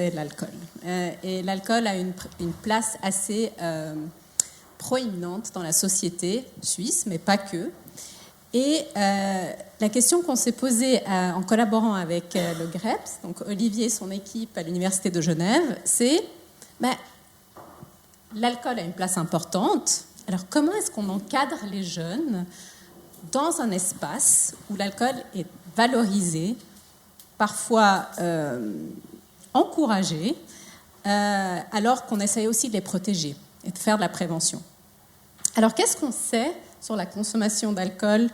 c'est l'alcool. Et l'alcool a une place assez proéminente dans la société suisse, mais pas que. Et la question qu'on s'est posée en collaborant avec le GREPS, donc Olivier et son équipe à l'Université de Genève, c'est l'alcool a une place importante. Alors comment est-ce qu'on encadre les jeunes dans un espace où l'alcool est valorisé, parfois encouragé, alors qu'on essaye aussi de les protéger et de faire de la prévention. Alors qu'est-ce qu'on sait sur la consommation d'alcool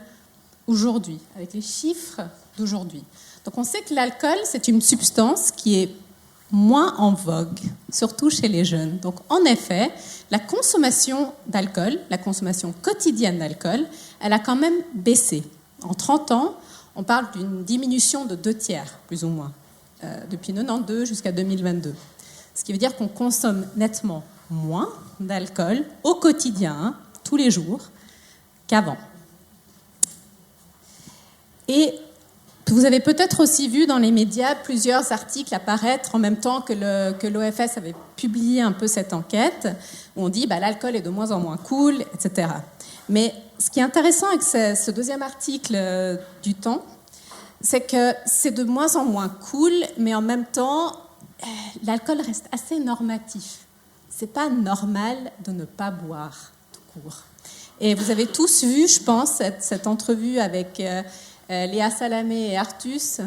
aujourd'hui, avec les chiffres d'aujourd'hui? Donc on sait que l'alcool, c'est une substance qui est moins en vogue, surtout chez les jeunes. Donc en effet, la consommation d'alcool, la consommation quotidienne d'alcool, elle a quand même baissé. En 30 ans, on parle d'une diminution de 2/3, plus ou moins, depuis 1992 jusqu'à 2022. Ce qui veut dire qu'on consomme nettement moins d'alcool au quotidien, tous les jours, qu'avant. Et vous avez peut-être aussi vu dans les médias plusieurs articles apparaître en même temps que l'OFS avait publié un peu cette enquête, où on dit l'alcool est de moins en moins cool, etc. Mais ce qui est intéressant avec ce deuxième article du Temps, c'est que c'est de moins en moins cool, mais en même temps, l'alcool reste assez normatif. C'est pas normal de ne pas boire tout court. Et vous avez tous vu, je pense, cette entrevue avec Léa Salamé et Artus.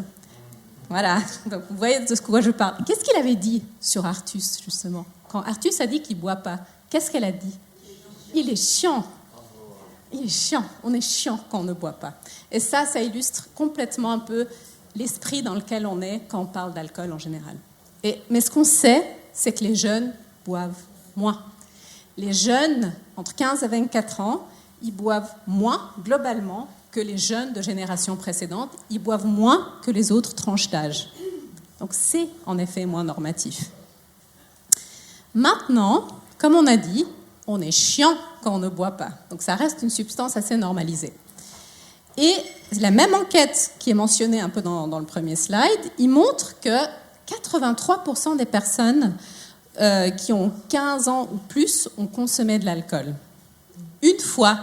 Voilà, donc vous voyez de quoi je parle. Qu'est-ce qu'il avait dit sur Artus, justement? Quand Artus a dit qu'il ne boit pas, qu'est-ce qu'elle a dit? Il est chiant. Il est chiant. On est chiant quand on ne boit pas. Et ça illustre complètement un peu l'esprit dans lequel on est quand on parle d'alcool en général. Mais ce qu'on sait, c'est que les jeunes boivent moins. Les jeunes, entre 15 et 24 ans, ils boivent moins, globalement, que les jeunes de génération précédente. Ils boivent moins que les autres tranches d'âge. Donc c'est, en effet, moins normatif. Maintenant, comme on a dit, on est chiant quand on ne boit pas. Donc ça reste une substance assez normalisée. Et la même enquête qui est mentionnée un peu dans le premier slide, il montre que 83% des personnes qui ont 15 ans ou plus ont consommé de l'alcool. Une fois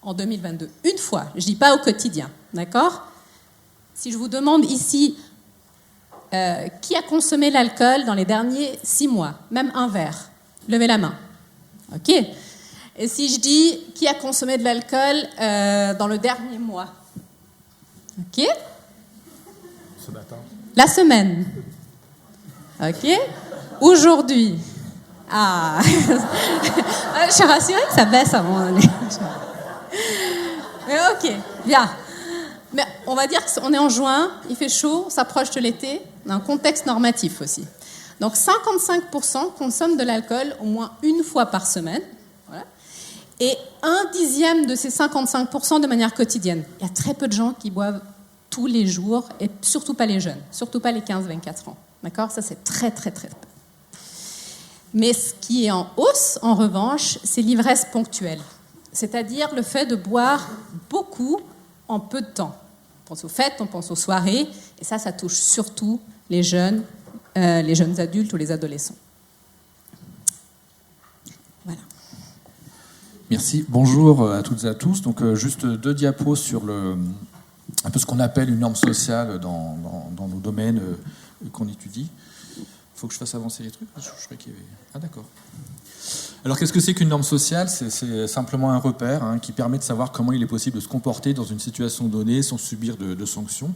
en 2022. Une fois. Je ne dis pas au quotidien. D'accord? Si je vous demande ici qui a consommé l'alcool dans les derniers 6 mois, même un verre, levez la main. OK? Et si je dis qui a consommé de l'alcool dans le dernier mois? OK? Ce matin. La semaine. OK? Aujourd'hui. Ah! Je suis rassurée que ça baisse à un moment donné. Mais OK, bien. Mais on va dire qu'on est en juin, il fait chaud, on s'approche de l'été, on a un contexte normatif aussi. Donc 55% consomment de l'alcool au moins une fois par semaine. Voilà. Et 1/10 de ces 55% de manière quotidienne. Il y a très peu de gens qui boivent tous les jours, et surtout pas les jeunes, surtout pas les 15-24 ans. D'accord? Ça, c'est très, très, très peu. Mais ce qui est en hausse, en revanche, c'est l'ivresse ponctuelle. C'est-à-dire le fait de boire beaucoup en peu de temps. On pense aux fêtes, on pense aux soirées, et ça touche surtout les jeunes adultes ou les adolescents. Voilà. Merci. Bonjour à toutes et à tous. Donc, juste 2 diapos sur un peu ce qu'on appelle une norme sociale dans nos domaines qu'on étudie. Il faut que je fasse avancer les trucs. Je croyais qu'il y avait... Ah, d'accord. Alors, qu'est-ce que c'est qu'une norme sociale? C'est simplement un repère qui permet de savoir comment il est possible de se comporter dans une situation donnée sans subir de sanctions.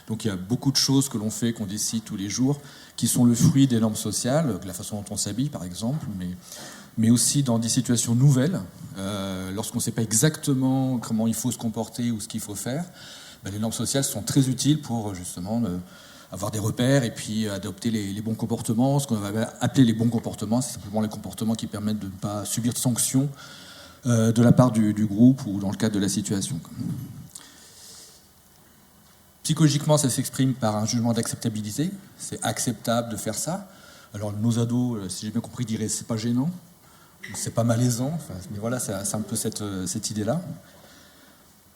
Donc, il y a beaucoup de choses que l'on fait, qu'on décide tous les jours, qui sont le fruit des normes sociales, de la façon dont on s'habille, par exemple, mais aussi dans des situations nouvelles, lorsqu'on ne sait pas exactement comment il faut se comporter ou ce qu'il faut faire. Les normes sociales sont très utiles pour, justement, avoir des repères et puis adopter les bons comportements. Ce qu'on va appeler les bons comportements, c'est simplement les comportements qui permettent de ne pas subir de sanctions de la part du groupe ou dans le cadre de la situation. Psychologiquement, ça s'exprime par un jugement d'acceptabilité. C'est acceptable de faire ça. Alors nos ados, si j'ai bien compris, diraient c'est pas gênant, c'est pas malaisant. Mais voilà, c'est un peu cette idée-là.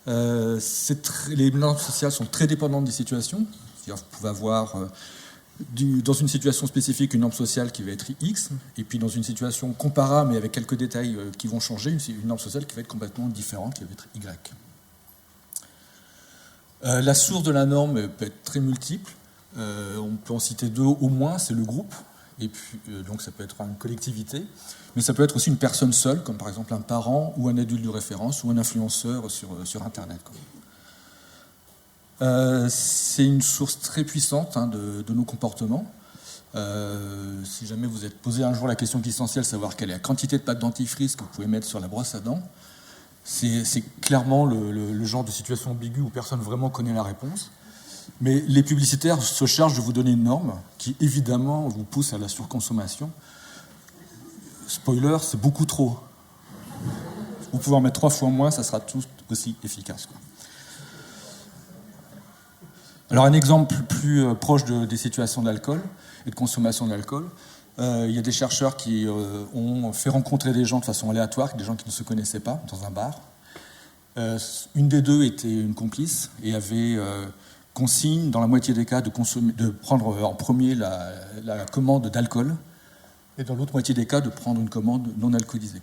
Les normes sociales sont très dépendantes des situations. C'est-à-dire, vous pouvez avoir dans une situation spécifique, une norme sociale qui va être X, et puis dans une situation comparable, mais avec quelques détails qui vont changer, une norme sociale qui va être complètement différente, qui va être Y. La source de la norme peut être très multiple. On peut en citer deux au moins, c'est le groupe, et puis, donc ça peut être une collectivité, mais ça peut être aussi une personne seule, comme par exemple un parent ou un adulte de référence ou un influenceur sur Internet. C'est une source très puissante de nos comportements. Si jamais vous êtes posé un jour la question essentielle, savoir quelle est la quantité de pâte dentifrice que vous pouvez mettre sur la brosse à dents, c'est clairement le genre de situation ambiguë où personne vraiment connaît la réponse. Mais les publicitaires se chargent de vous donner une norme qui, évidemment, vous pousse à la surconsommation. Spoiler, c'est beaucoup trop. Vous pouvez en mettre 3 fois moins, ça sera tout aussi efficace. Alors un exemple plus proche des situations d'alcool et de consommation d'alcool, il y a des chercheurs qui ont fait rencontrer des gens de façon aléatoire, des gens qui ne se connaissaient pas, dans un bar. Une des deux était une complice et avait consigne, dans la moitié des cas, de prendre en premier la commande d'alcool et dans l'autre moitié des cas, de prendre une commande non alcoolisée.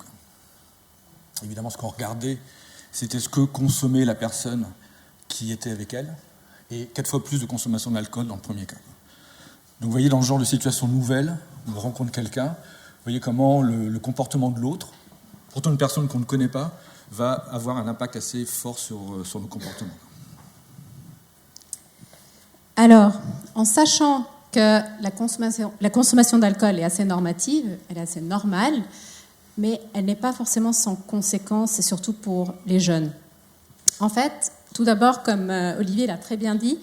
Évidemment, ce qu'on regardait, c'était ce que consommait la personne qui était avec elle, et 4 fois plus de consommation d'alcool dans le premier cas. Donc vous voyez, dans le genre de situation nouvelle, où on rencontre quelqu'un, vous voyez comment le comportement de l'autre, pourtant une personne qu'on ne connaît pas, va avoir un impact assez fort sur nos comportements. Alors, en sachant que la consommation d'alcool est assez normative, elle est assez normale, mais elle n'est pas forcément sans conséquences, et surtout pour les jeunes. En fait, tout d'abord, comme Olivier l'a très bien dit,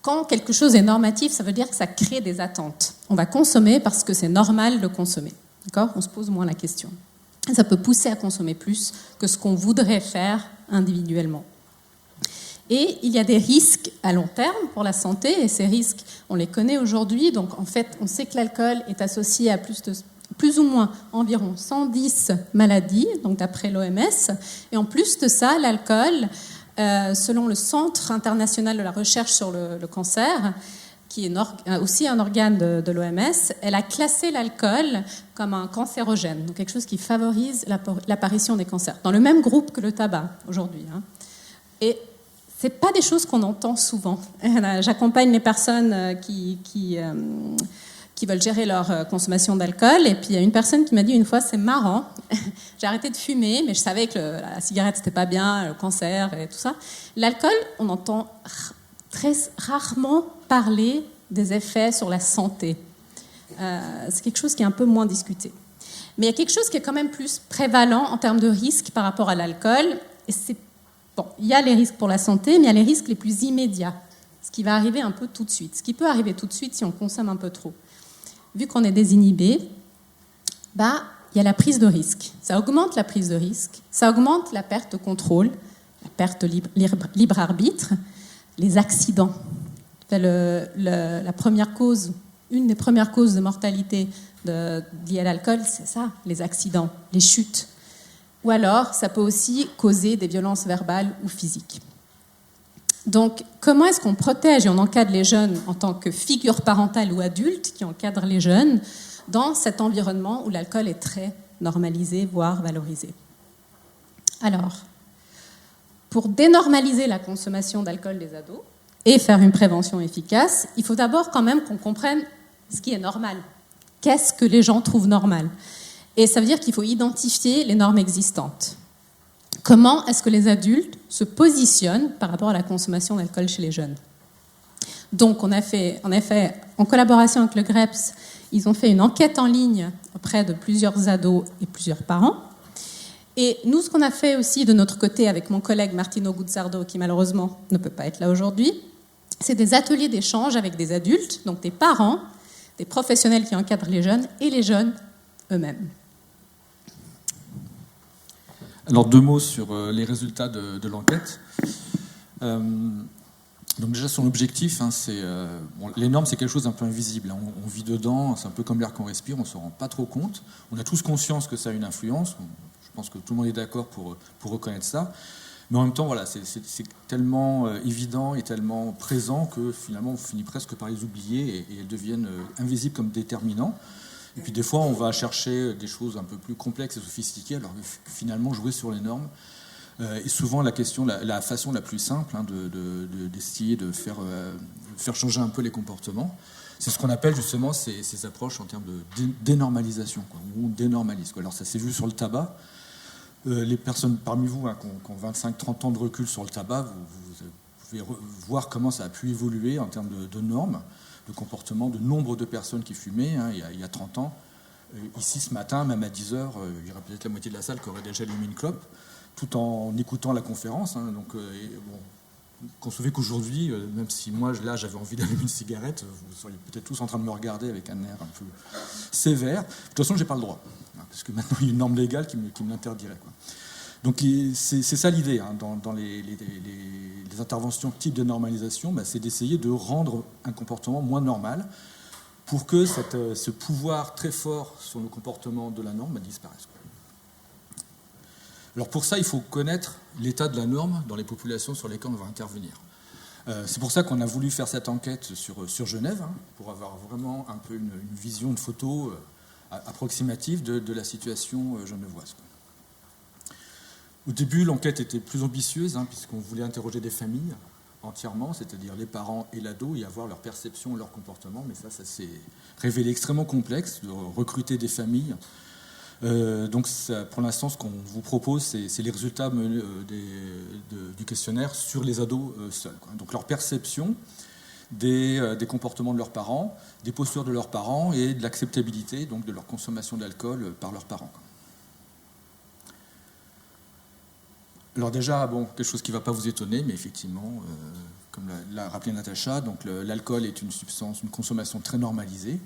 quand quelque chose est normatif, ça veut dire que ça crée des attentes. On va consommer parce que c'est normal de consommer. D'accord ? On se pose moins la question. Et ça peut pousser à consommer plus que ce qu'on voudrait faire individuellement. Et il y a des risques à long terme pour la santé, et ces risques, on les connaît aujourd'hui. Donc en fait, on sait que l'alcool est associé à plus ou moins environ 110 maladies, donc d'après l'OMS. Et en plus de ça, l'alcool, selon le Centre international de la recherche sur le cancer, qui est aussi un organe de l'OMS, elle a classé l'alcool comme un cancérogène, donc quelque chose qui favorise l'apparition des cancers, dans le même groupe que le tabac aujourd'hui. Et ce n'est pas des choses qu'on entend souvent. J'accompagne les personnes qui veulent gérer leur consommation d'alcool. Et puis, il y a une personne qui m'a dit une fois, c'est marrant, j'ai arrêté de fumer, mais je savais que la cigarette, c'était pas bien, le cancer et tout ça. L'alcool, on entend très rarement parler des effets sur la santé. C'est quelque chose qui est un peu moins discuté. Mais il y a quelque chose qui est quand même plus prévalent en termes de risque par rapport à l'alcool. Et bon, il y a les risques pour la santé, mais il y a les risques les plus immédiats. Ce qui va arriver un peu tout de suite. Ce qui peut arriver tout de suite si on consomme un peu trop. Vu qu'on est désinhibé, il y a la prise de risque. Ça augmente la prise de risque, ça augmente la perte de contrôle, la perte de libre arbitre, les accidents. La première cause, une des premières causes de mortalité liées à l'alcool, c'est ça, les accidents, les chutes. Ou alors, ça peut aussi causer des violences verbales ou physiques. Donc, comment est-ce qu'on protège et on encadre les jeunes en tant que figure parentale ou adulte qui encadre les jeunes dans cet environnement où l'alcool est très normalisé, voire valorisé ? Alors, pour dénormaliser la consommation d'alcool des ados et faire une prévention efficace, il faut d'abord quand même qu'on comprenne ce qui est normal. Qu'est-ce que les gens trouvent normal ? Et ça veut dire qu'il faut identifier les normes existantes. Comment est-ce que les adultes se positionnent par rapport à la consommation d'alcool chez les jeunes ? Donc, on a fait, en effet, en collaboration avec le GREPS, ils ont fait une enquête en ligne auprès de plusieurs ados et plusieurs parents. Et nous, ce qu'on a fait aussi de notre côté avec mon collègue Martino Guzzardo, qui malheureusement ne peut pas être là aujourd'hui, c'est des ateliers d'échange avec des adultes, donc des parents, des professionnels qui encadrent les jeunes et les jeunes eux-mêmes. Alors 2 mots sur les résultats de l'enquête. Donc déjà son objectif, les normes c'est quelque chose d'un peu invisible. On vit dedans, c'est un peu comme l'air qu'on respire, on ne se rend pas trop compte. On a tous conscience que ça a une influence, je pense que tout le monde est d'accord pour reconnaître ça. Mais en même temps, voilà, c'est tellement évident et tellement présent que finalement on finit presque par les oublier et elles deviennent invisibles comme déterminants. Et puis des fois, on va chercher des choses un peu plus complexes et sophistiquées, alors que finalement jouer sur les normes est souvent la façon la plus simple d'essayer de faire changer un peu les comportements. C'est ce qu'on appelle justement ces approches en termes de dénormalisation, quoi, où on dénormalise, quoi. Alors ça s'est vu sur le tabac. Les personnes parmi vous qui ont 25-30 ans de recul sur le tabac, vous pouvez voir comment ça a pu évoluer en termes de normes, de comportement, de nombre de personnes qui fumaient il y a 30 ans. Ici, ce matin, même à 10 heures, il y aurait peut-être la moitié de la salle qui aurait déjà allumé une clope, tout en écoutant la conférence. Concevez qu'aujourd'hui, même si moi, là, j'avais envie d'allumer une cigarette, vous seriez peut-être tous en train de me regarder avec un air un peu sévère. De toute façon, je n'ai pas le droit, parce que maintenant, il y a une norme légale qui me l'interdirait, quoi. Donc, c'est ça l'idée, dans les interventions type de normalisation, c'est d'essayer de rendre un comportement moins normal pour que ce pouvoir très fort sur le comportement de la norme disparaisse, quoi. Alors pour ça, il faut connaître l'état de la norme dans les populations sur lesquelles on va intervenir. C'est pour ça qu'on a voulu faire cette enquête sur Genève, pour avoir vraiment un peu une vision, une photo approximative de la situation genevoise. Au début, l'enquête était plus ambitieuse, puisqu'on voulait interroger des familles entièrement, c'est-à-dire les parents et l'ado, et avoir leur perception, leur comportement. Mais ça s'est révélé extrêmement complexe de recruter des familles. Donc pour l'instant, ce qu'on vous propose, c'est les résultats du questionnaire sur les ados seuls, quoi. Donc leur perception des comportements de leurs parents, des postures de leurs parents et de l'acceptabilité donc de leur consommation d'alcool par leurs parents, quoi. Alors déjà, quelque chose qui ne va pas vous étonner, mais effectivement, comme l'a rappelé Natacha, donc l'alcool est une substance, une consommation très normalisée.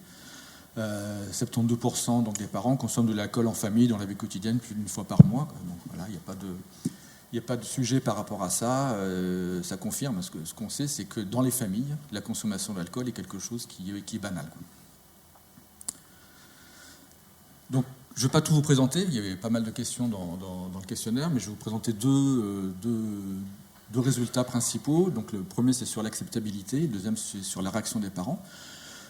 72% donc, des parents consomment de l'alcool en famille dans la vie quotidienne plus d'une fois par mois. Donc voilà, il n'y a pas de sujet par rapport à ça. Ça confirme ce qu'on sait, c'est que dans les familles, la consommation d'alcool est quelque chose qui est banal, quoi. Donc, je ne vais pas tout vous présenter, il y avait pas mal de questions dans le questionnaire, mais je vais vous présenter deux résultats principaux. Donc, le premier, c'est sur l'acceptabilité, le deuxième, c'est sur la réaction des parents.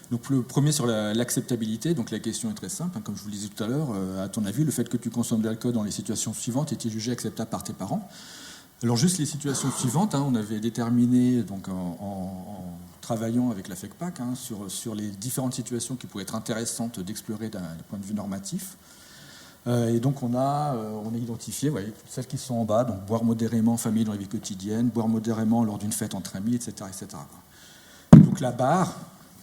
Donc le premier sur l'acceptabilité, donc la question est très simple, comme je vous le disais tout à l'heure, à ton avis, le fait que tu consommes de l'alcool dans les situations suivantes est-il jugé acceptable par tes parents? Alors juste les situations suivantes, on avait déterminé donc, en travaillant avec la FECPAC sur les différentes situations qui pourraient être intéressantes d'explorer d'un point de vue normatif. Et donc on a identifié, voyez, celles qui sont en bas, donc boire modérément en famille dans la vie quotidienne, boire modérément lors d'une fête entre amis, etc. etc. Donc la barre,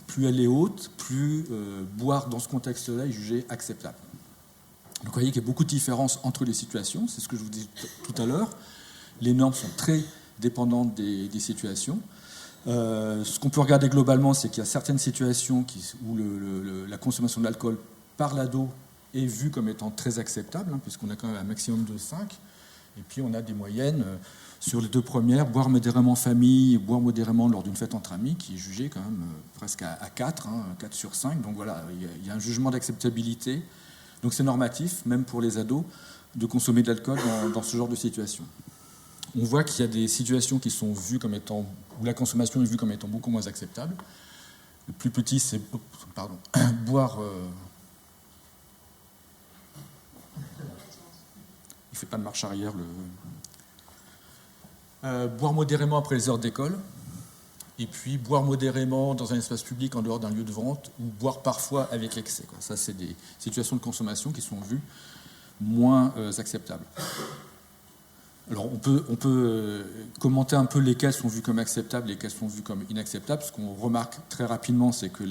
plus elle est haute, plus boire dans ce contexte-là est jugé acceptable. Donc vous voyez qu'il y a beaucoup de différences entre les situations, c'est ce que je vous disais tout à l'heure. Les normes sont très dépendantes des situations. Ce qu'on peut regarder globalement, c'est qu'il y a certaines situations où la consommation de l'alcool par l'ado est vue comme étant très acceptable, puisqu'on a quand même un maximum de 5. Et puis on a des moyennes sur les deux premières, boire modérément en famille, boire modérément lors d'une fête entre amis, qui est jugé quand même presque à 4, 4 sur 5. Donc voilà, il y a un jugement d'acceptabilité. Donc c'est normatif, même pour les ados, de consommer de l'alcool dans ce genre de situation. On voit qu'il y a des situations qui sont vues comme étant, où la consommation est vue comme étant beaucoup moins acceptable. Le plus petit, c'est boire... Il ne fait pas de marche arrière. Boire modérément après les heures d'école, et puis boire modérément dans un espace public en dehors d'un lieu de vente, ou boire parfois avec excès, quoi. Ça, c'est des situations de consommation qui sont vues moins acceptables. Alors, on peut commenter un peu lesquelles sont vues comme acceptables, lesquelles sont vues comme inacceptables. Ce qu'on remarque très rapidement, c'est que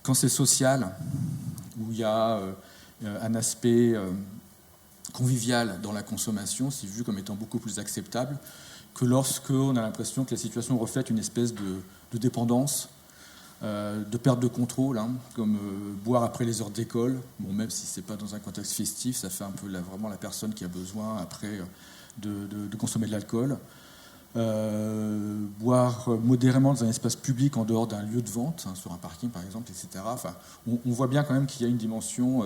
quand c'est social, où il y a un aspect convivial dans la consommation, c'est vu comme étant beaucoup plus acceptable que lorsqu'on a l'impression que la situation reflète une espèce de dépendance, de perte de contrôle, comme boire après les heures d'école. Bon, même si c'est pas dans un contexte festif, ça fait un peu vraiment la personne qui a besoin après de consommer de l'alcool. Boire modérément dans un espace public en dehors d'un lieu de vente, sur un parking par exemple, etc. Enfin, on voit bien quand même qu'il y a une dimension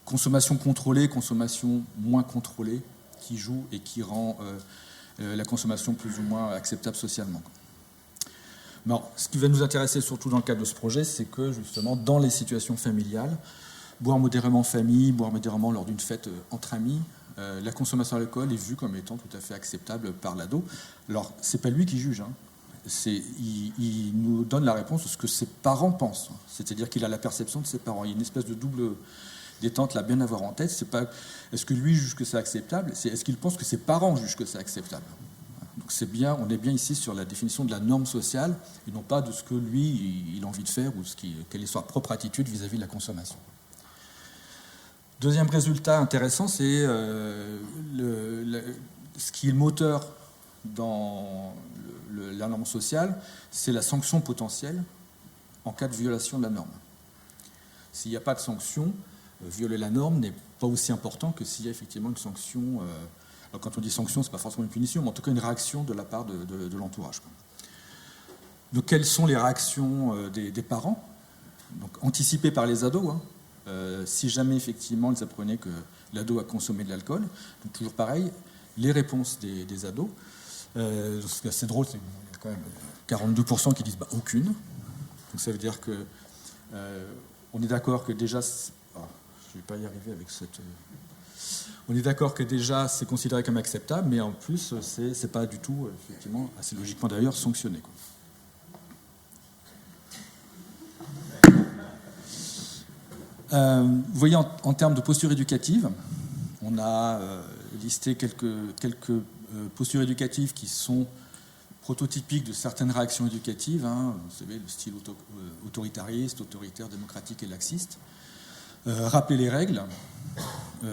consommation contrôlée, consommation moins contrôlée qui joue et qui rend la consommation plus ou moins acceptable socialement. Alors, ce qui va nous intéresser surtout dans le cadre de ce projet, c'est que justement, dans les situations familiales, boire modérément en famille, boire modérément lors d'une fête entre amis, la consommation d'alcool est vue comme étant tout à fait acceptable par l'ado. Alors, c'est pas lui qui juge, hein. Il nous donne la réponse de ce que ses parents pensent. C'est-à-dire qu'il a la perception de ses parents. Il y a une espèce de double détente là, bien à avoir en tête. C'est pas est-ce que lui juge que c'est acceptable, c'est est-ce qu'il pense que ses parents jugent que c'est acceptable. Donc c'est bien, on est bien ici sur la définition de la norme sociale et non pas de ce que lui il a envie de faire ou quelle est sa propre attitude vis-à-vis de la consommation. Deuxième résultat intéressant, c'est ce qui est le moteur dans la norme sociale, c'est la sanction potentielle en cas de violation de la norme. S'il n'y a pas de sanction, violer la norme n'est pas aussi important que s'il y a effectivement une sanction. Alors quand on dit sanction, ce n'est pas forcément une punition, mais en tout cas une réaction de la part de l'entourage. Donc quelles sont les réactions des parents? Donc, anticipées par les ados, hein. Si jamais effectivement ils apprenaient que l'ado a consommé de l'alcool. Donc toujours pareil, les réponses des ados. Ce qui est assez drôle, c'est qu'il y a quand même 42% qui disent aucune. Donc ça veut dire que on est d'accord que déjà, je ne vais pas y arriver avec cette. On est d'accord que déjà c'est considéré comme acceptable, mais en plus c'est pas du tout effectivement assez logiquement d'ailleurs sanctionné, quoi. Vous voyez, en termes de posture éducative, on a listé quelques postures éducatives qui sont prototypiques de certaines réactions éducatives, hein, vous savez, le style autoritariste, autoritaire, démocratique et laxiste. Rappeler les règles,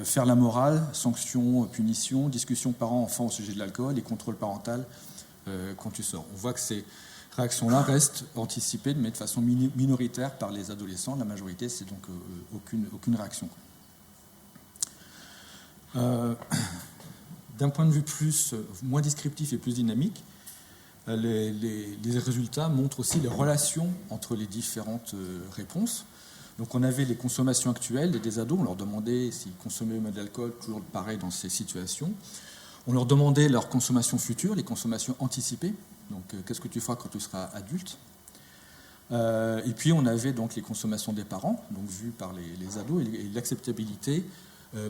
faire la morale, sanctions, punitions, discussion parents-enfants au sujet de l'alcool et contrôle parental quand tu sors. On voit que ces réactions-là restent anticipées, mais de façon minoritaire par les adolescents. La majorité, c'est donc aucune réaction. D'un point de vue moins descriptif et plus dynamique, les résultats montrent aussi les relations entre les différentes réponses. Donc on avait les consommations actuelles des ados, on leur demandait s'ils consommaient eux-mêmes de l'alcool, toujours pareil dans ces situations. On leur demandait leur consommation future, les consommations anticipées. Donc, qu'est-ce que tu feras quand tu seras adulte? Et puis, on avait donc les consommations des parents, donc vues par les ados, et l'acceptabilité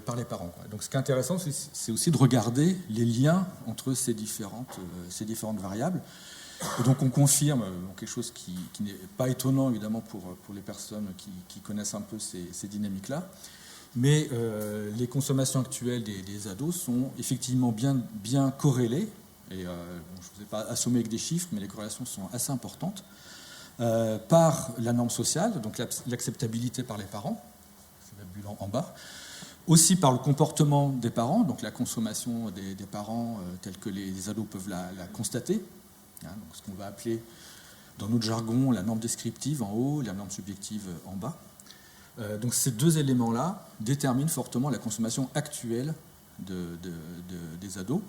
par les parents, quoi. Donc, ce qui est intéressant, c'est aussi de regarder les liens entre ces différentes variables. Et donc, on confirme quelque chose qui n'est pas étonnant, évidemment, pour les personnes qui connaissent un peu ces dynamiques-là. Mais les consommations actuelles des ados sont effectivement bien corrélées. Et je ne vous ai pas assommé avec des chiffres, mais les corrélations sont assez importantes, par la norme sociale, donc l'acceptabilité par les parents, c'est la bulle en bas, aussi par le comportement des parents, donc la consommation des parents telle que les ados peuvent la constater, hein, donc ce qu'on va appeler dans notre jargon la norme descriptive en haut, la norme subjective en bas. Donc ces deux éléments-là déterminent fortement la consommation actuelle des ados,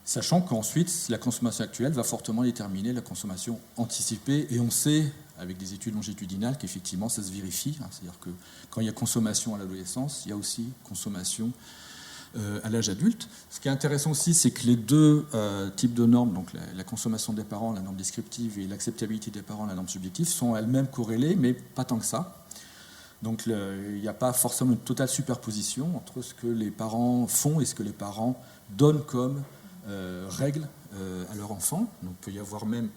sachant qu'ensuite, la consommation actuelle va fortement déterminer la consommation anticipée. Et on sait, avec des études longitudinales, qu'effectivement, ça se vérifie. C'est-à-dire que quand il y a consommation à l'adolescence, il y a aussi consommation à l'âge adulte. Ce qui est intéressant aussi, c'est que les deux types de normes, donc la consommation des parents, la norme descriptive, et l'acceptabilité des parents, la norme subjective, sont elles-mêmes corrélées, mais pas tant que ça. Donc il n'y a pas forcément une totale superposition entre ce que les parents font et ce que les parents donnent comme règles à leur enfant. Donc il peut y avoir même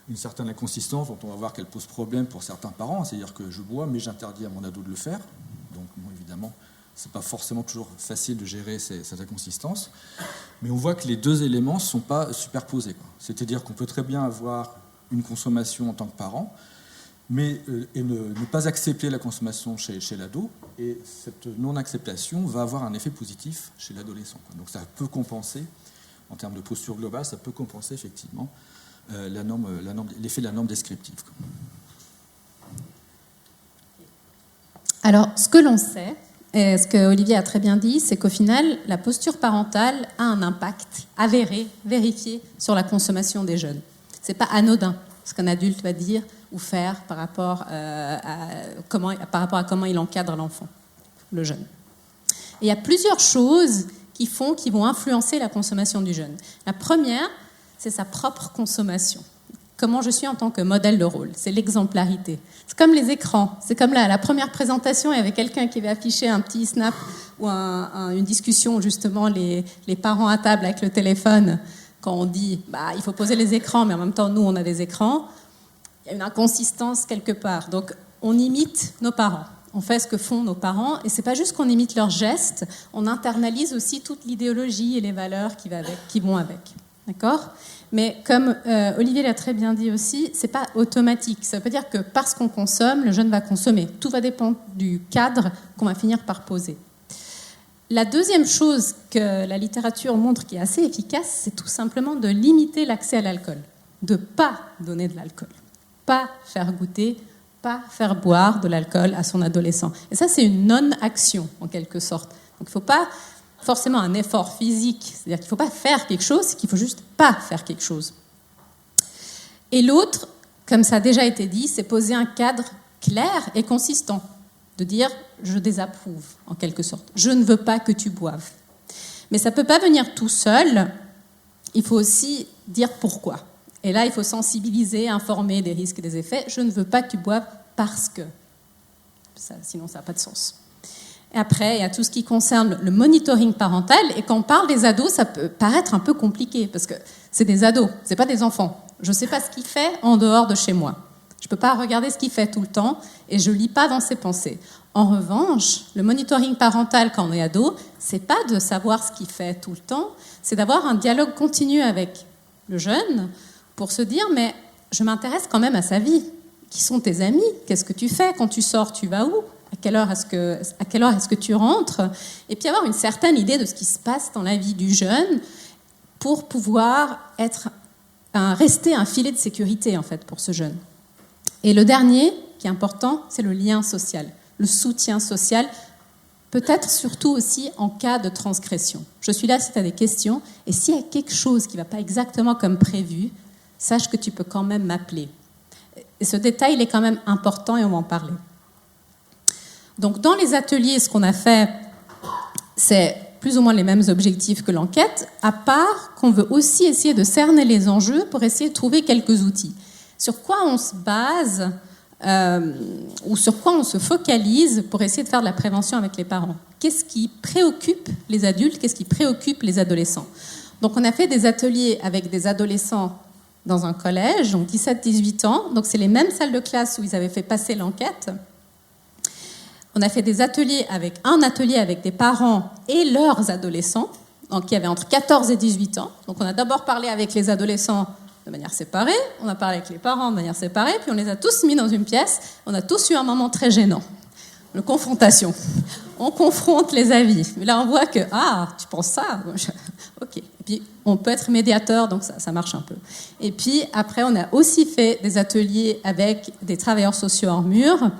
une certaine inconsistance dont on va voir qu'elle pose problème pour certains parents, c'est-à-dire que je bois mais j'interdis à mon ado de le faire. Donc bon, évidemment, c'est pas forcément toujours facile de gérer cette inconsistance, mais on voit que les deux éléments ne sont pas superposés, quoi. C'est-à-dire qu'on peut très bien avoir une consommation en tant que parent, mais et ne pas accepter la consommation chez l'ado, et cette non-acceptation va avoir un effet positif chez l'adolescent, quoi. Donc ça peut compenser, en termes de posture globale, ça peut compenser effectivement l'effet de la norme descriptive. Alors, ce que l'on sait, et ce que Olivier a très bien dit, c'est qu'au final, la posture parentale a un impact avéré, vérifié sur la consommation des jeunes. Ce n'est pas anodin ce qu'un adulte va dire ou faire par rapport à comment il encadre l'enfant, le jeune. Et il y a plusieurs choses qui vont influencer la consommation du jeune. La première, c'est sa propre consommation. Comment je suis en tant que modèle de rôle. C'est l'exemplarité. C'est comme les écrans. C'est comme la première présentation, il y avait quelqu'un qui avait affiché un petit snap ou une discussion, justement, les parents à table avec le téléphone, quand on dit il faut poser les écrans, mais en même temps, nous, on a des écrans. Il y a une inconsistance quelque part. Donc, on imite nos parents. On fait ce que font nos parents. Et ce n'est pas juste qu'on imite leurs gestes, on internalise aussi toute l'idéologie et les valeurs qui vont avec. D'accord ? Mais comme Olivier l'a très bien dit aussi, ce n'est pas automatique. Ça ne veut pas dire que parce qu'on consomme, le jeune va consommer. Tout va dépendre du cadre qu'on va finir par poser. La deuxième chose que la littérature montre qui est assez efficace, c'est tout simplement de limiter l'accès à l'alcool. De ne pas donner de l'alcool. Pas faire goûter, pas faire boire de l'alcool à son adolescent. Et ça, c'est une non-action, en quelque sorte. Donc, il ne faut pas forcément un effort physique. C'est-à-dire qu'il ne faut pas faire quelque chose, c'est qu'il ne faut juste pas faire quelque chose. Et l'autre, comme ça a déjà été dit, c'est poser un cadre clair et consistant. De dire, je désapprouve, en quelque sorte. Je ne veux pas que tu boives. Mais ça ne peut pas venir tout seul. Il faut aussi dire pourquoi. Et là, il faut sensibiliser, informer des risques et des effets. Je ne veux pas que tu boives parce que. Sinon, ça n'a pas de sens. Et après, il y a tout ce qui concerne le monitoring parental. Et quand on parle des ados, ça peut paraître un peu compliqué, parce que c'est des ados, ce n'est pas des enfants. Je ne sais pas ce qu'il fait en dehors de chez moi. Je ne peux pas regarder ce qu'il fait tout le temps, et je ne lis pas dans ses pensées. En revanche, le monitoring parental, quand on est ado, ce n'est pas de savoir ce qu'il fait tout le temps, c'est d'avoir un dialogue continu avec le jeune, pour se dire, mais je m'intéresse quand même à sa vie. Qui sont tes amis ? Qu'est-ce que tu fais ? Quand tu sors, tu vas où ? À quelle heure est-ce que tu rentres ? Et puis avoir une certaine idée de ce qui se passe dans la vie du jeune pour pouvoir rester un filet de sécurité, en fait, pour ce jeune. Et le dernier, qui est important, c'est le lien social, le soutien social, peut-être surtout aussi en cas de transgression. Je suis là si tu as des questions, et s'il y a quelque chose qui ne va pas exactement comme prévu, sache que tu peux quand même m'appeler. Et ce détail, il est quand même important et on va en parler. Donc, dans les ateliers, ce qu'on a fait, c'est plus ou moins les mêmes objectifs que l'enquête, à part qu'on veut aussi essayer de cerner les enjeux pour essayer de trouver quelques outils. Sur quoi on se base ou sur quoi on se focalise pour essayer de faire de la prévention avec les parents ? Qu'est-ce qui préoccupe les adultes ? Qu'est-ce qui préoccupe les adolescents ? Donc, on a fait des ateliers avec des adolescents dans un collège, donc 17-18 ans. Donc, c'est les mêmes salles de classe où ils avaient fait passer l'enquête. On a fait des ateliers avec des parents et leurs adolescents, donc qui avaient entre 14 et 18 ans. Donc, on a d'abord parlé avec les adolescents de manière séparée, on a parlé avec les parents de manière séparée, puis on les a tous mis dans une pièce. On a tous eu un moment très gênant. Une confrontation. On confronte les avis. Mais là, on voit que, tu penses ça ? Ok. Et puis, on peut être médiateur, donc ça marche un peu. Et puis, après, on a aussi fait des ateliers avec des travailleurs sociaux hors mur,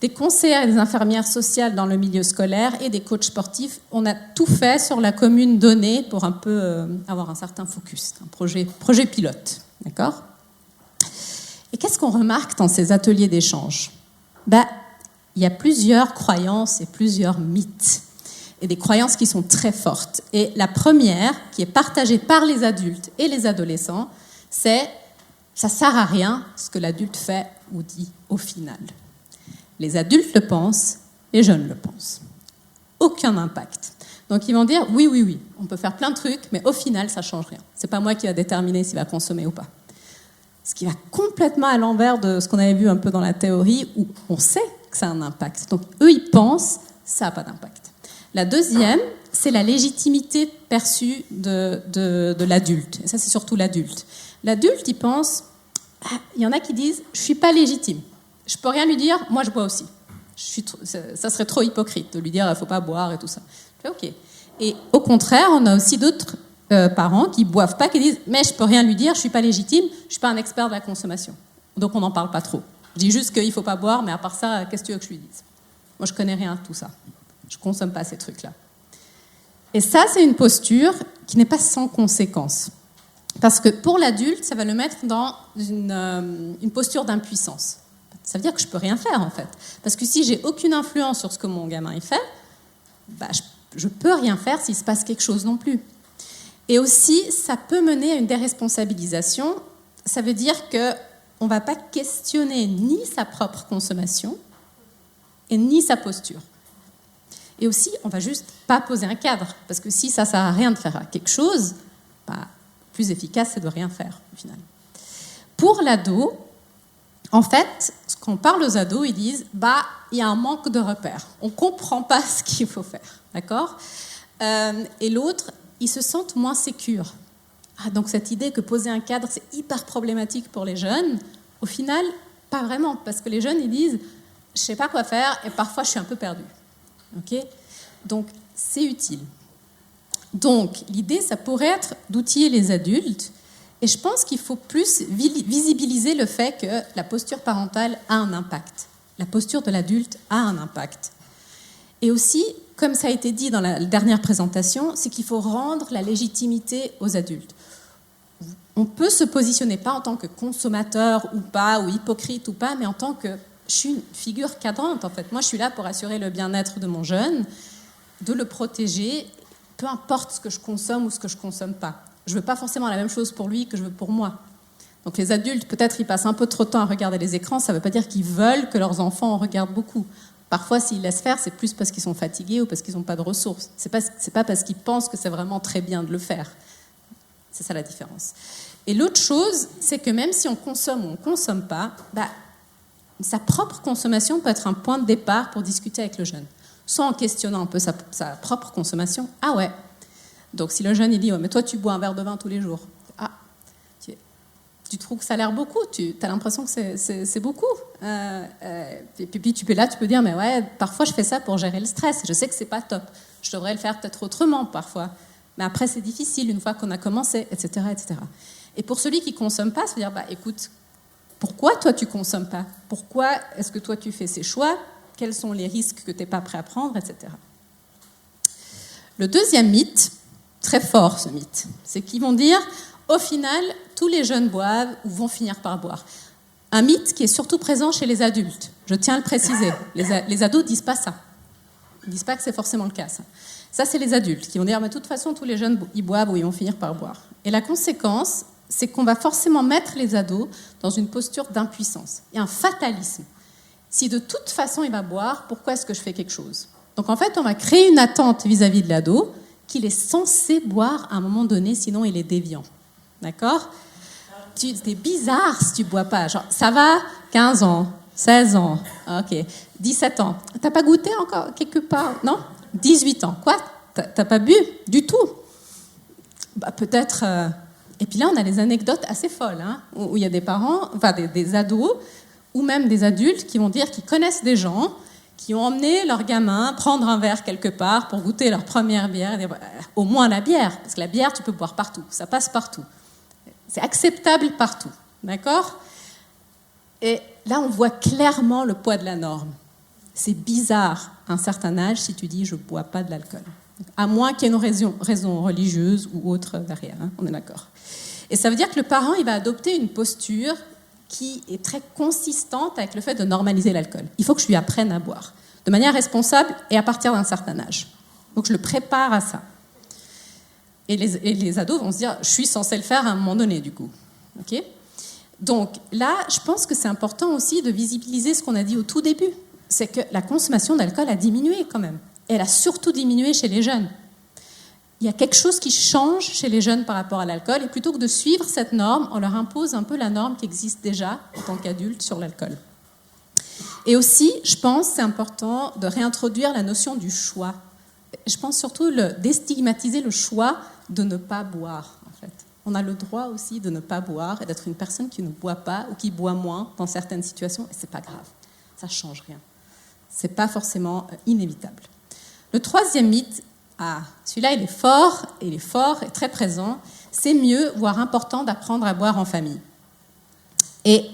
des conseillères et des infirmières sociales dans le milieu scolaire et des coachs sportifs. On a tout fait sur la commune donnée pour un peu avoir un certain focus. Un projet pilote. D'accord ? Et qu'est-ce qu'on remarque dans ces ateliers d'échange ? Il y a plusieurs croyances et plusieurs mythes. Et des croyances qui sont très fortes. Et la première, qui est partagée par les adultes et les adolescents, c'est « ça ne sert à rien ce que l'adulte fait ou dit au final ». Les adultes le pensent, les jeunes le pensent. Aucun impact. Donc ils vont dire « oui, on peut faire plein de trucs, mais au final, ça ne change rien. Ce n'est pas moi qui va déterminer s'il va consommer ou pas ». Ce qui va complètement à l'envers de ce qu'on avait vu un peu dans la théorie, où on sait que ça a un impact. Donc eux, ils pensent « ça n'a pas d'impact ». La deuxième, c'est la légitimité perçue de l'adulte. Et ça, c'est surtout l'adulte. L'adulte, il pense, il y en a qui disent, je ne suis pas légitime. Je ne peux rien lui dire, moi je bois aussi. Ça serait trop hypocrite de lui dire, il ne faut pas boire et tout ça. Je fais, ok. Et au contraire, on a aussi d'autres parents qui ne boivent pas, qui disent, mais je ne peux rien lui dire, je ne suis pas légitime, je ne suis pas un expert de la consommation. Donc on n'en parle pas trop. Je dis juste qu'il ne faut pas boire, mais à part ça, qu'est-ce que tu veux que je lui dise ? Moi, je ne connais rien de tout ça. Je ne consomme pas ces trucs-là. Et ça, c'est une posture qui n'est pas sans conséquence. Parce que pour l'adulte, ça va le mettre dans une posture d'impuissance. Ça veut dire que je ne peux rien faire, en fait. Parce que si j'ai aucune influence sur ce que mon gamin il fait, je ne je peux rien faire s'il se passe quelque chose non plus. Et aussi, ça peut mener à une déresponsabilisation. Ça veut dire qu'on ne va pas questionner ni sa propre consommation et ni sa posture. Et aussi, on ne va juste pas poser un cadre, parce que si ça ne sert à rien de faire quelque chose, plus efficace, c'est de rien faire, au final. Pour l'ado, en fait, quand on parle aux ados, ils disent il y a un manque de repères. On ne comprend pas ce qu'il faut faire, d'accord ? Et l'autre, ils se sentent moins sécures. Donc cette idée que poser un cadre, c'est hyper problématique pour les jeunes, au final, pas vraiment, parce que les jeunes, ils disent « je ne sais pas quoi faire et parfois je suis un peu perdu ». Okay ? Donc, c'est utile. Donc, l'idée, ça pourrait être d'outiller les adultes. Et je pense qu'il faut plus visibiliser le fait que la posture parentale a un impact. La posture de l'adulte a un impact. Et aussi, comme ça a été dit dans la dernière présentation, c'est qu'il faut rendre la légitimité aux adultes. On peut se positionner pas en tant que consommateur ou pas, ou hypocrite ou pas, mais en tant que... Je suis une figure cadrante, en fait. Moi, je suis là pour assurer le bien-être de mon jeune, de le protéger, peu importe ce que je consomme ou ce que je ne consomme pas. Je ne veux pas forcément la même chose pour lui que je veux pour moi. Donc les adultes, peut-être, ils passent un peu trop de temps à regarder les écrans. Ça ne veut pas dire qu'ils veulent que leurs enfants en regardent beaucoup. Parfois, s'ils laissent faire, c'est plus parce qu'ils sont fatigués ou parce qu'ils n'ont pas de ressources. Ce n'est pas parce qu'ils pensent que c'est vraiment très bien de le faire. C'est ça la différence. Et l'autre chose, c'est que même si on consomme ou on ne consomme pas, sa propre consommation peut être un point de départ pour discuter avec le jeune. Soit en questionnant un peu sa propre consommation. Ah ouais. Donc si le jeune il dit mais toi tu bois un verre de vin tous les jours. Tu trouves que ça a l'air beaucoup. Tu as l'impression que c'est beaucoup. Et puis tu peux dire mais ouais, parfois je fais ça pour gérer le stress. Je sais que c'est pas top. Je devrais le faire peut-être autrement parfois. Mais après c'est difficile une fois qu'on a commencé, etc., etc. Et pour celui qui consomme pas, se dire écoute, pourquoi toi tu consommes pas ? Pourquoi est-ce que toi tu fais ces choix ? Quels sont les risques que tu n'es pas prêt à prendre, etc. Le deuxième mythe, très fort ce mythe, c'est qu'ils vont dire, au final, tous les jeunes boivent ou vont finir par boire. Un mythe qui est surtout présent chez les adultes. Je tiens à le préciser. Les ados ne disent pas ça. Ils ne disent pas que c'est forcément le cas. Ça, c'est les adultes qui vont dire, mais de toute façon, tous les jeunes, ils boivent ou ils vont finir par boire. Et la conséquence, c'est qu'on va forcément mettre les ados dans une posture d'impuissance. Il y a un fatalisme. Si de toute façon il va boire, pourquoi est-ce que je fais quelque chose ? Donc en fait, on va créer une attente vis-à-vis de l'ado qu'il est censé boire à un moment donné, sinon il est déviant. D'accord ? C'est bizarre si tu ne bois pas. Genre, ça va, 15 ans, 16 ans, ok, 17 ans. T'as pas goûté encore quelque part ? Non ? 18 ans. Quoi ? T'as pas bu du tout ? Peut-être... Et puis là, on a des anecdotes assez folles, où il y a des parents, enfin des ados, ou même des adultes qui vont dire qu'ils connaissent des gens qui ont emmené leur gamin prendre un verre quelque part pour goûter leur première bière, et dire, au moins la bière, parce que la bière, tu peux boire partout, ça passe partout. C'est acceptable partout, d'accord ? Et là, on voit clairement le poids de la norme. C'est bizarre, à un certain âge, si tu dis « je ne bois pas de l'alcool ». À moins qu'il y ait une raison religieuse ou autre derrière, on est d'accord. Et ça veut dire que le parent, il va adopter une posture qui est très consistante avec le fait de normaliser l'alcool. Il faut que je lui apprenne à boire, de manière responsable et à partir d'un certain âge. Donc je le prépare à ça. Et les ados vont se dire, je suis censé le faire à un moment donné, du coup. Okay ? Donc là, je pense que c'est important aussi de visibiliser ce qu'on a dit au tout début. C'est que la consommation d'alcool a diminué quand même. Et elle a surtout diminué chez les jeunes. Il y a quelque chose qui change chez les jeunes par rapport à l'alcool, et plutôt que de suivre cette norme, on leur impose un peu la norme qui existe déjà en tant qu'adultes sur l'alcool. Et aussi, je pense, c'est important de réintroduire la notion du choix. Je pense surtout déstigmatiser le choix de ne pas boire, en fait. On a le droit aussi de ne pas boire et d'être une personne qui ne boit pas ou qui boit moins dans certaines situations, et c'est pas grave. Ça change rien. C'est pas forcément inévitable. Le troisième mythe, celui-là, il est fort et très présent. C'est mieux, voire important, d'apprendre à boire en famille. Et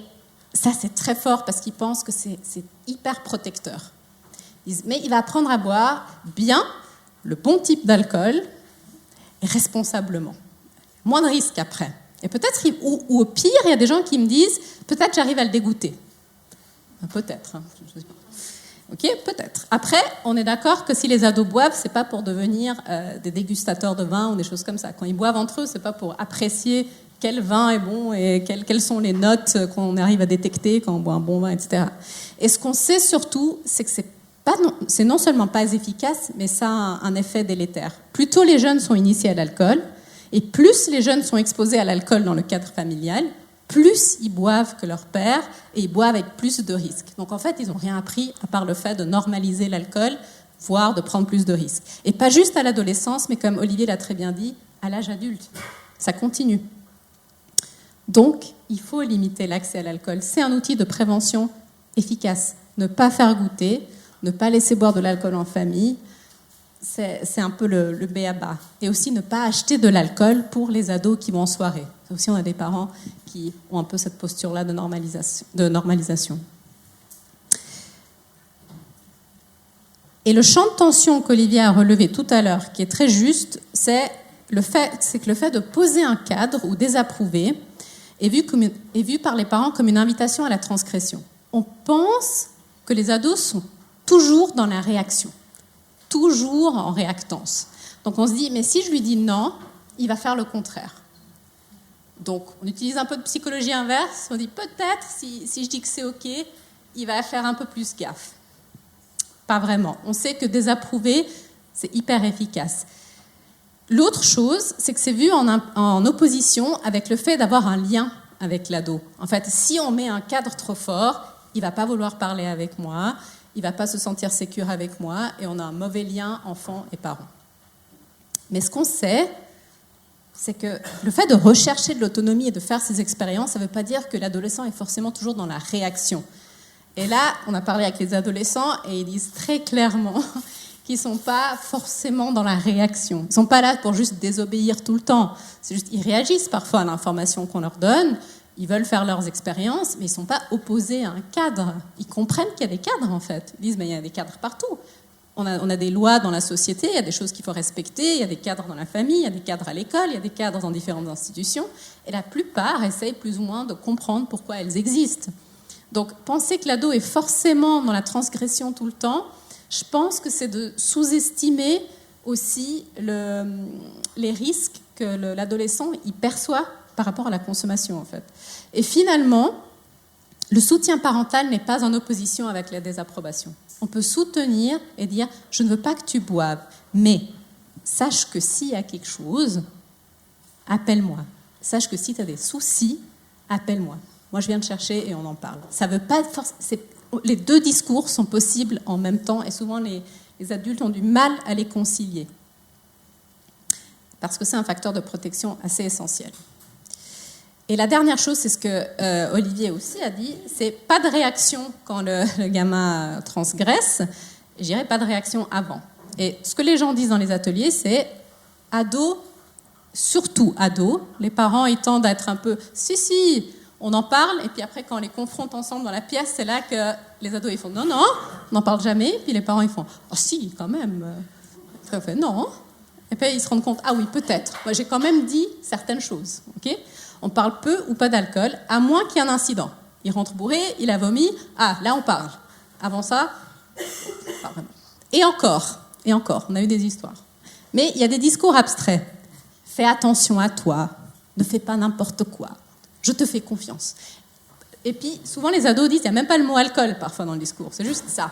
ça, c'est très fort parce qu'ils pensent que c'est hyper protecteur. Ils disent, mais il va apprendre à boire bien, le bon type d'alcool, et responsablement. Moins de risques après. Et peut-être, ou au pire, il y a des gens qui me disent, peut-être j'arrive à le dégoûter. Peut-être, je ne sais pas. Ok, peut-être. Après, on est d'accord que si les ados boivent, c'est pas pour devenir des dégustateurs de vin ou des choses comme ça. Quand ils boivent entre eux, c'est pas pour apprécier quel vin est bon et quelles sont les notes qu'on arrive à détecter quand on boit un bon vin, etc. Et ce qu'on sait surtout, c'est que c'est non seulement pas efficace, mais ça a un effet délétère. Plus tôt les jeunes sont initiés à l'alcool, et plus les jeunes sont exposés à l'alcool dans le cadre familial, plus ils boivent que leur père, et ils boivent avec plus de risques. Donc en fait, ils n'ont rien appris à part le fait de normaliser l'alcool, voire de prendre plus de risques. Et pas juste à l'adolescence, mais comme Olivier l'a très bien dit, à l'âge adulte. Ça continue. Donc, il faut limiter l'accès à l'alcool. C'est un outil de prévention efficace. Ne pas faire goûter, ne pas laisser boire de l'alcool en famille, c'est un peu le b.a.-ba. Et aussi ne pas acheter de l'alcool pour les ados qui vont en soirée. Aussi, on a des parents qui ont un peu cette posture-là de normalisation. Et le champ de tension qu'Olivier a relevé tout à l'heure, qui est très juste, c'est que le fait de poser un cadre ou désapprouver est vu par les parents comme une invitation à la transgression. On pense que les ados sont toujours dans la réaction, toujours en réactance. Donc on se dit, mais si je lui dis non, il va faire le contraire. Donc on utilise un peu de psychologie inverse, on dit peut-être, si je dis que c'est OK, il va faire un peu plus gaffe. Pas vraiment. On sait que désapprouver, c'est hyper efficace. L'autre chose, c'est que c'est vu en opposition avec le fait d'avoir un lien avec l'ado. En fait, si on met un cadre trop fort, il ne va pas vouloir parler avec moi, il ne va pas se sentir sécure avec moi, et on a un mauvais lien enfant et parent. Mais ce qu'on sait, c'est que le fait de rechercher de l'autonomie et de faire ces expériences, ça ne veut pas dire que l'adolescent est forcément toujours dans la réaction. Et là, on a parlé avec les adolescents, et ils disent très clairement qu'ils ne sont pas forcément dans la réaction. Ils ne sont pas là pour juste désobéir tout le temps. C'est juste, ils réagissent parfois à l'information qu'on leur donne, ils veulent faire leurs expériences, mais ils ne sont pas opposés à un cadre. Ils comprennent qu'il y a des cadres, en fait. Ils disent, mais il y a des cadres partout. On a des lois dans la société, il y a des choses qu'il faut respecter, il y a des cadres dans la famille, il y a des cadres à l'école, il y a des cadres dans différentes institutions, et la plupart essayent plus ou moins de comprendre pourquoi elles existent. Donc, penser que l'ado est forcément dans la transgression tout le temps, je pense que c'est de sous-estimer aussi les risques que l'adolescent y perçoit par rapport à la consommation, en fait. Et finalement, le soutien parental n'est pas en opposition avec la désapprobation. On peut soutenir et dire « je ne veux pas que tu boives, mais sache que s'il y a quelque chose, appelle-moi. Sache que si tu as des soucis, appelle-moi. Moi, je viens te chercher et on en parle. » Ça veut pas les deux discours sont possibles en même temps et souvent les adultes ont du mal à les concilier parce que c'est un facteur de protection assez essentiel. Et la dernière chose, c'est ce que Olivier aussi a dit, c'est pas de réaction quand le gamin transgresse, je dirais pas de réaction avant. Et ce que les gens disent dans les ateliers, c'est ado, surtout ado, les parents ils tendent à être un peu si, on en parle, et puis après quand on les confronte ensemble dans la pièce, c'est là que les ados ils font non, on n'en parle jamais, puis les parents ils font oh si, quand même. Après on fait non, et puis ils se rendent compte ah oui, peut-être, moi j'ai quand même dit certaines choses, ok. On parle peu ou pas d'alcool, à moins qu'il y ait un incident. Il rentre bourré, il a vomi, ah, là on parle. Avant ça, pas vraiment. Et encore, on a eu des histoires. Mais il y a des discours abstraits. Fais attention à toi, ne fais pas n'importe quoi, je te fais confiance. Et puis, souvent les ados disent, il n'y a même pas le mot alcool parfois dans le discours, c'est juste ça.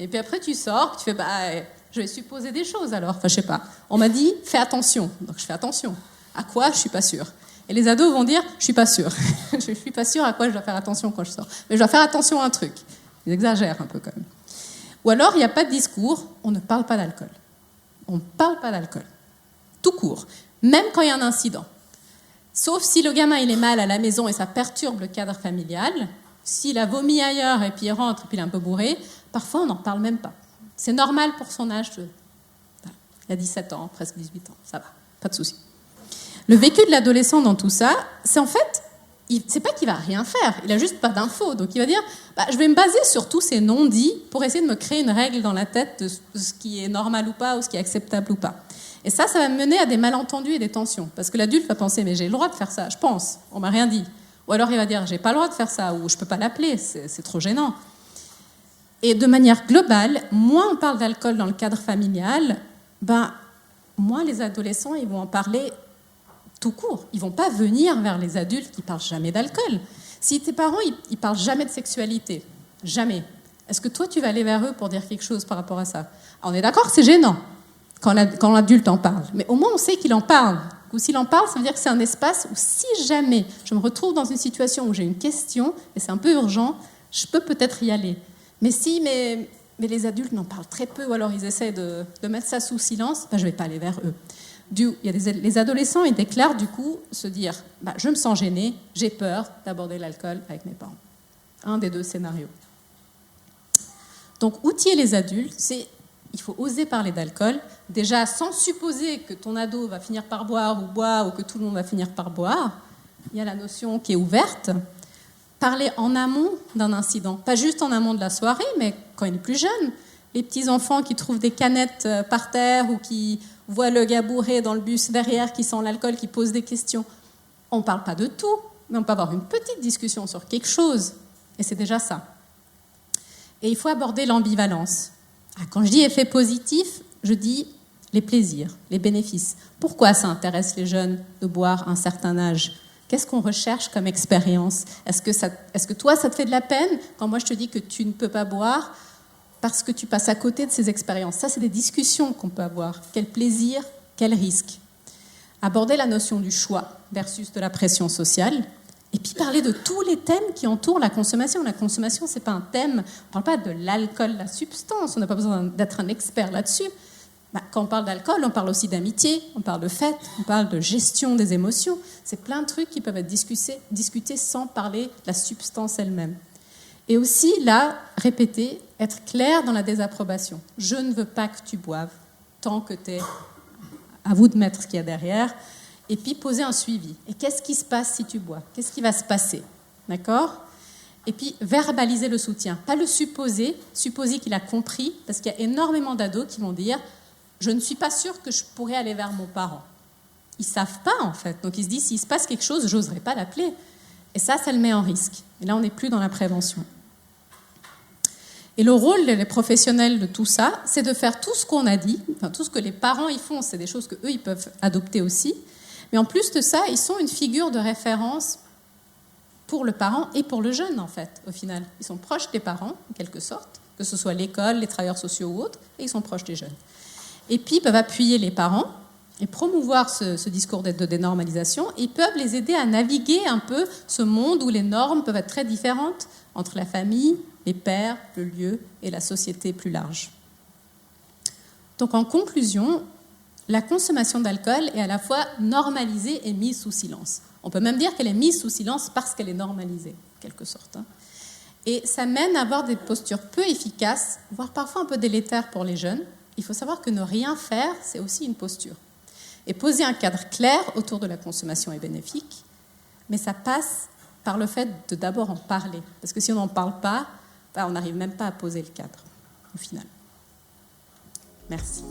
Et puis après tu sors, tu fais, je vais supposer des choses alors, enfin je sais pas. On m'a dit, fais attention, donc je fais attention. À quoi? Je suis pas sûre. Et les ados vont dire, je suis pas sûre. Je suis pas sûre à quoi je dois faire attention quand je sors. Mais je dois faire attention à un truc. Ils exagèrent un peu quand même. Ou alors, il n'y a pas de discours, on ne parle pas d'alcool. On ne parle pas d'alcool. Tout court. Même quand il y a un incident. Sauf si le gamin, il est mal à la maison et ça perturbe le cadre familial. S'il a vomi ailleurs et puis il rentre et puis il est un peu bourré, parfois on n'en parle même pas. C'est normal pour son âge. Il a 17 ans, presque 18 ans. Ça va, pas de souci. Le vécu de l'adolescent dans tout ça, c'est en fait, c'est pas qu'il va rien faire, il a juste pas d'infos. Donc il va dire, je vais me baser sur tous ces non-dits pour essayer de me créer une règle dans la tête de ce qui est normal ou pas, ou ce qui est acceptable ou pas. Et ça va mener à des malentendus et des tensions. Parce que l'adulte va penser, mais j'ai le droit de faire ça, je pense, on m'a rien dit. Ou alors il va dire, j'ai pas le droit de faire ça, ou je peux pas l'appeler, c'est trop gênant. Et de manière globale, moins on parle d'alcool dans le cadre familial, moins les adolescents ils vont en parler tout court. Ils ne vont pas venir vers les adultes qui ne parlent jamais d'alcool. Si tes parents ils parlent jamais de sexualité, jamais, est-ce que toi tu vas aller vers eux pour dire quelque chose par rapport à ça? On est d'accord, c'est gênant quand l'adulte en parle, mais au moins on sait qu'il en parle. Ou s'il en parle, ça veut dire que c'est un espace où si jamais je me retrouve dans une situation où j'ai une question, et c'est un peu urgent, je peux peut-être y aller. Mais si mais les adultes n'en parlent très peu, ou alors ils essaient de mettre ça sous silence, je ne vais pas aller vers eux. Il y a les adolescents, ils déclarent du coup se dire je me sens gêné, j'ai peur d'aborder l'alcool avec mes parents. Un des deux scénarios. Donc outiller les adultes, il faut oser parler d'alcool, déjà sans supposer que ton ado va finir par boire ou que tout le monde va finir par boire. Il y a la notion qui est ouverte. Parler en amont d'un incident, pas juste en amont de la soirée, mais quand il est plus jeune. Les petits-enfants qui trouvent des canettes par terre ou qui voient le gars bourré dans le bus derrière, qui sent l'alcool, qui pose des questions. On ne parle pas de tout, mais on peut avoir une petite discussion sur quelque chose. Et c'est déjà ça. Et il faut aborder l'ambivalence. Quand je dis effet positif, je dis les plaisirs, les bénéfices. Pourquoi ça intéresse les jeunes de boire à un certain âge ? Qu'est-ce qu'on recherche comme expérience ? Est-ce que toi, ça te fait de la peine quand moi je te dis que tu ne peux pas boire parce que tu passes à côté de ces expériences ? Ça, c'est des discussions qu'on peut avoir. Quel plaisir, quel risque ? Aborder la notion du choix versus de la pression sociale. Et puis parler de tous les thèmes qui entourent la consommation. La consommation, ce n'est pas un thème. On ne parle pas de l'alcool, la substance. On n'a pas besoin d'être un expert là-dessus. Quand on parle d'alcool, on parle aussi d'amitié, on parle de fête, on parle de gestion des émotions. C'est plein de trucs qui peuvent être discutés sans parler de la substance elle-même. Et aussi, là, répéter, être clair dans la désapprobation. Je ne veux pas que tu boives tant que tu es... À vous de mettre ce qu'il y a derrière. Et puis poser un suivi. Et qu'est-ce qui se passe si tu bois ? Qu'est-ce qui va se passer ? D'accord ? Et puis verbaliser le soutien. Pas le supposer qu'il a compris, parce qu'il y a énormément d'ados qui vont dire « je ne suis pas sûre que je pourrais aller vers mon parent ». Ils ne savent pas, en fait. Donc ils se disent « s'il se passe quelque chose, je n'oserais pas l'appeler ». Et ça le met en risque. Et là, on n'est plus dans la prévention. Et le rôle des professionnels de tout ça, c'est de faire tout ce qu'on a dit, tout ce que les parents y font, c'est des choses qu'eux, ils peuvent adopter aussi. Mais en plus de ça, ils sont une figure de référence pour le parent et pour le jeune, en fait, au final. Ils sont proches des parents, en quelque sorte, que ce soit l'école, les travailleurs sociaux ou autres, et ils sont proches des jeunes. Et puis, ils peuvent appuyer les parents et promouvoir ce discours de dénormalisation. Ils peuvent les aider à naviguer un peu ce monde où les normes peuvent être très différentes entre la famille, les pairs, le lieu et la société plus large. Donc, en conclusion, la consommation d'alcool est à la fois normalisée et mise sous silence. On peut même dire qu'elle est mise sous silence parce qu'elle est normalisée, en quelque sorte. Et ça mène à avoir des postures peu efficaces, voire parfois un peu délétères pour les jeunes. Il faut savoir que ne rien faire, c'est aussi une posture. Et poser un cadre clair autour de la consommation est bénéfique, mais ça passe par le fait de d'abord en parler. Parce que si on n'en parle pas, on n'arrive même pas à poser le cadre, au final. Merci.